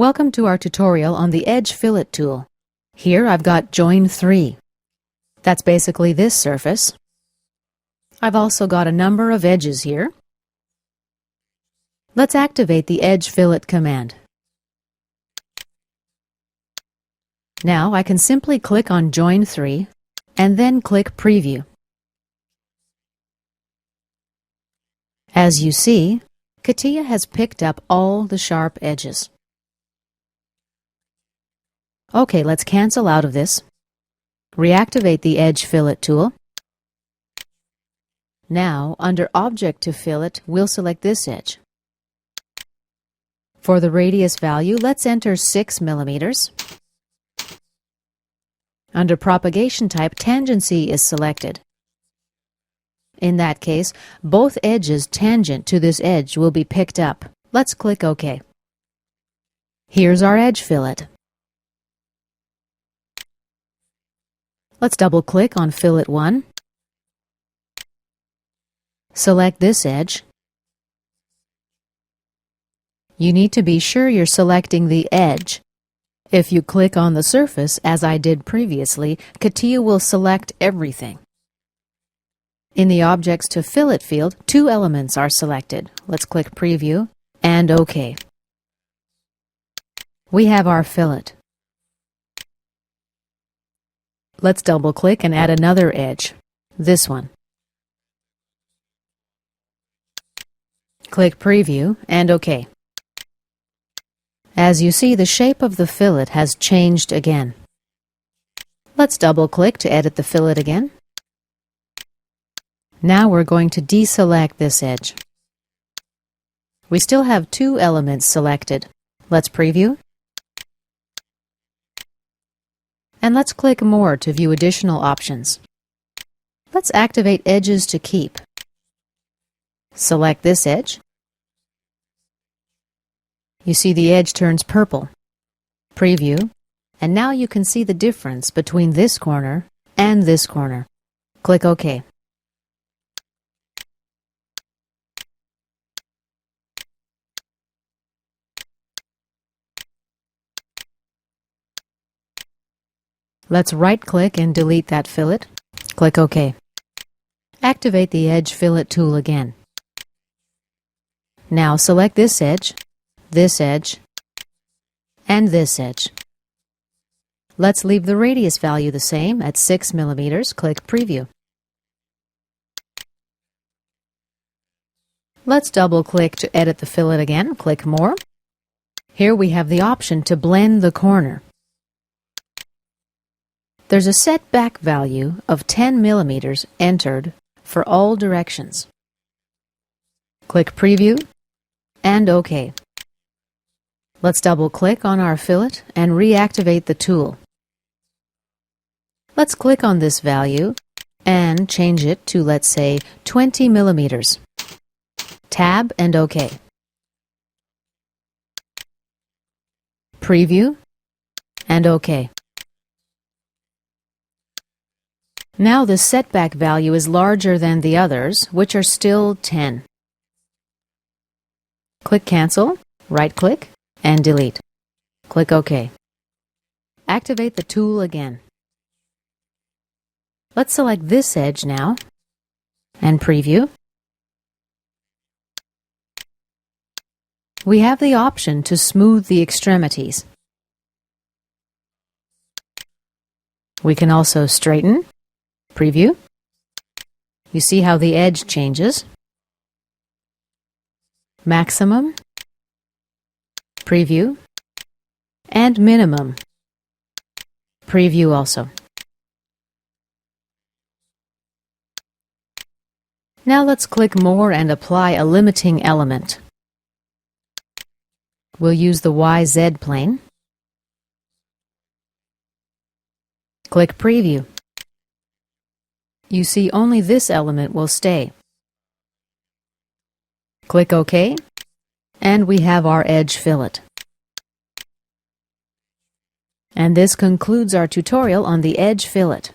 Welcome to our tutorial on the Edge Fillet tool. Here I've got Join 3. That's basically this surface. I've also got a number of edges here. Let's activate the Edge Fillet command. Now I can simply click on Join 3 and then click Preview. As you see, CATIA has picked up all the sharp edges. Okay, let's cancel out of this. Reactivate the Edge Fillet tool. Now, under Object to Fillet, we'll select this edge. For the radius value, let's enter 6 millimeters. Under Propagation Type, Tangency is selected. In that case, both edges tangent to this edge will be picked up. Let's click OK. Here's our Edge Fillet. Let's double-click on Fillet 1. Select this edge. You need to be sure you're selecting the edge. If you click on the surface, as I did previously, CATIA will select everything. In the Objects to Fillet field, 2 elements are selected. Let's click Preview and OK. We have our fillet. Let's double-click and add another edge, this one. Click Preview and OK. As you see, the shape of the fillet has changed again. Let's double-click to edit the fillet again. Now we're going to deselect this edge. We still have 2 elements selected. Let's preview. And let's click More to view additional options. Let's activate Edges to keep. Select this edge. You see the edge turns purple. Preview. And now you can see the difference between this corner and this corner. Click OK. Let's right-click and delete that fillet. Click OK. Activate the Edge Fillet tool again. Now select this edge, and this edge. Let's leave the radius value the same at 6 millimeters. Click Preview. Let's double-click to edit the fillet again. Click More. Here we have the option to blend the corner. There's a setback value of 10 millimeters entered for all directions. Click Preview and OK. Let's double-click on our fillet and reactivate the tool. Let's click on this value and change it to, let's say, 20 millimeters. Tab and OK. Preview and OK. Now the setback value is larger than the others, which are still 10. Click Cancel, right-click, and delete. Click OK. Activate the tool again. Let's select this edge now, and preview. We have the option to smooth the extremities. We can also straighten. Preview. You see how the edge changes. Maximum. Preview. And minimum. Preview also. Now let's click More and apply a limiting element. We'll use the YZ plane. Click Preview. You see only this element will stay. Click OK, and we have our Edge Fillet. And this concludes our tutorial on the Edge Fillet.